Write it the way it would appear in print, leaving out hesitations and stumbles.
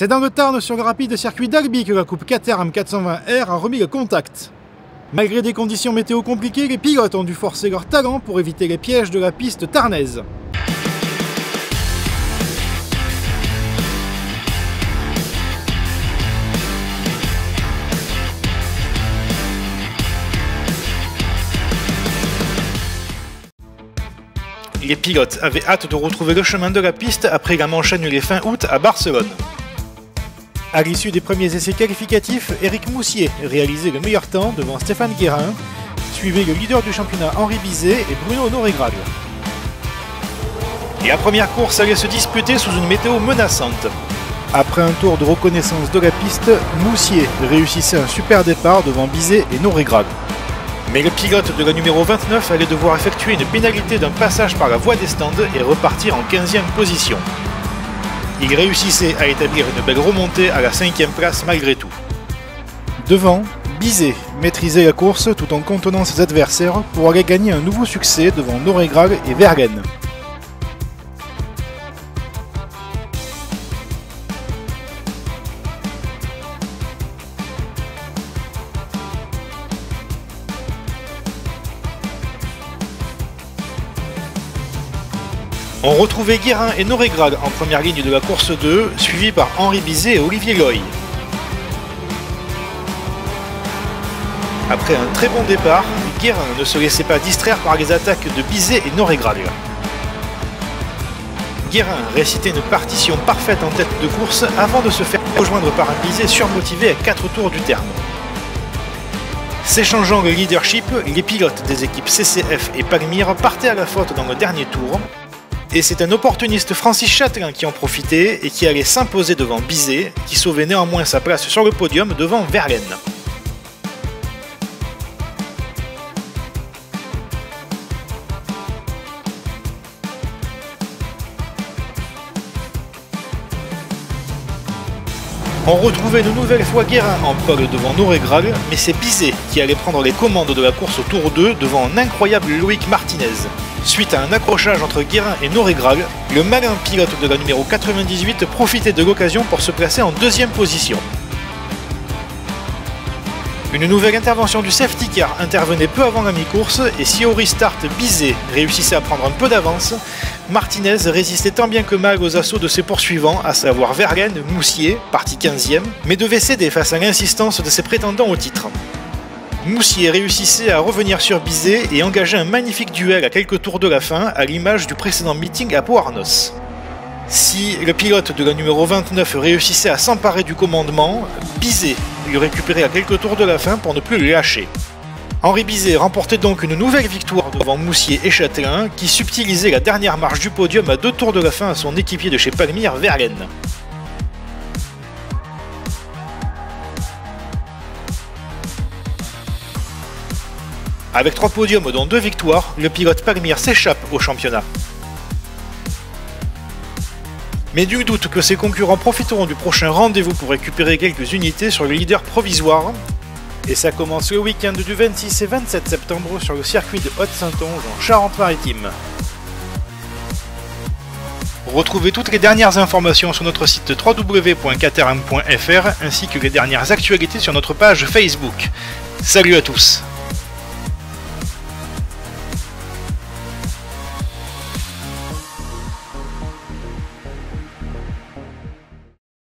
C'est dans le Tarn, sur le rapide circuit d'Albi, que la coupe Caterham 420R a remis le contact. Malgré des conditions météo compliquées, les pilotes ont dû forcer leur talent pour éviter les pièges de la piste tarnaise. Les pilotes avaient hâte de retrouver le chemin de la piste après la manche annulée fin août à Barcelone. À l'issue des premiers essais qualificatifs, Éric Moussier réalisait le meilleur temps devant Stéphane Guérin, suivait le leader du championnat Henri Bizet et Bruno Honoré-Grague. La première course allait se disputer sous une météo menaçante. Après un tour de reconnaissance de la piste, Moussier réussissait un super départ devant Bizet et Honoré-Grague. Mais le pilote de la numéro 29 allait devoir effectuer une pénalité d'un passage par la voie des stands et repartir en 15e position. Il réussissait à établir une belle remontée à la 5e place malgré tout. Devant, Bizet maîtrisait la course tout en contenant ses adversaires pour aller gagner un nouveau succès devant Honoré-Grague et Verlaine. On retrouvait Guérin et Honoré-Grague en première ligne de la course 2, suivis par Henri Bizet et Olivier Loy. Après un très bon départ, Guérin ne se laissait pas distraire par les attaques de Bizet et Honoré-Grague. Guérin récitait une partition parfaite en tête de course avant de se faire rejoindre par un Bizet surmotivé à 4 tours du terme. S'échangeant le leadership, les pilotes des équipes CCF et Palmyre partaient à la faute dans le dernier tour. Et c'est un opportuniste Francis Châtelain qui en profitait et qui allait s'imposer devant Bizet, qui sauvait néanmoins sa place sur le podium devant Verlaine. On retrouvait une nouvelle fois Guérin en pole devant Honoré-Grague, mais c'est Bizet qui allait prendre les commandes de la course au tour 2 devant un incroyable Loïc Martinez. Suite à un accrochage entre Guérin et Honoré-Grague, le malin pilote de la numéro 98 profitait de l'occasion pour se placer en 2e position. Une nouvelle intervention du safety car intervenait peu avant la mi-course et si au restart Bizet réussissait à prendre un peu d'avance, Martinez résistait tant bien que mal aux assauts de ses poursuivants, à savoir Verlaine, Moussier, parti 15e, mais devait céder face à l'insistance de ses prétendants au titre. Moussier réussissait à revenir sur Bizet et engageait un magnifique duel à quelques tours de la fin, à l'image du précédent meeting à Pau-Arnos. Si le pilote de la numéro 29 réussissait à s'emparer du commandement, Bizet le récupérait à quelques tours de la fin pour ne plus le lâcher. Henri Bizet remportait donc une nouvelle victoire devant Moussier et Châtelain, qui subtilisait la dernière marche du podium à 2 tours de la fin à son équipier de chez Palmyre, Verlaine. Avec 3 podiums dont 2 victoires, le pilote Palmyre s'échappe au championnat. Mais nul doute que ses concurrents profiteront du prochain rendez-vous pour récupérer quelques unités sur le leader provisoire. Et ça commence le week-end du 26 et 27 septembre sur le circuit de Haute-Saintonge en Charente-Maritime. Retrouvez toutes les dernières informations sur notre site www.caterham.fr ainsi que les dernières actualités sur notre page Facebook. Salut à tous!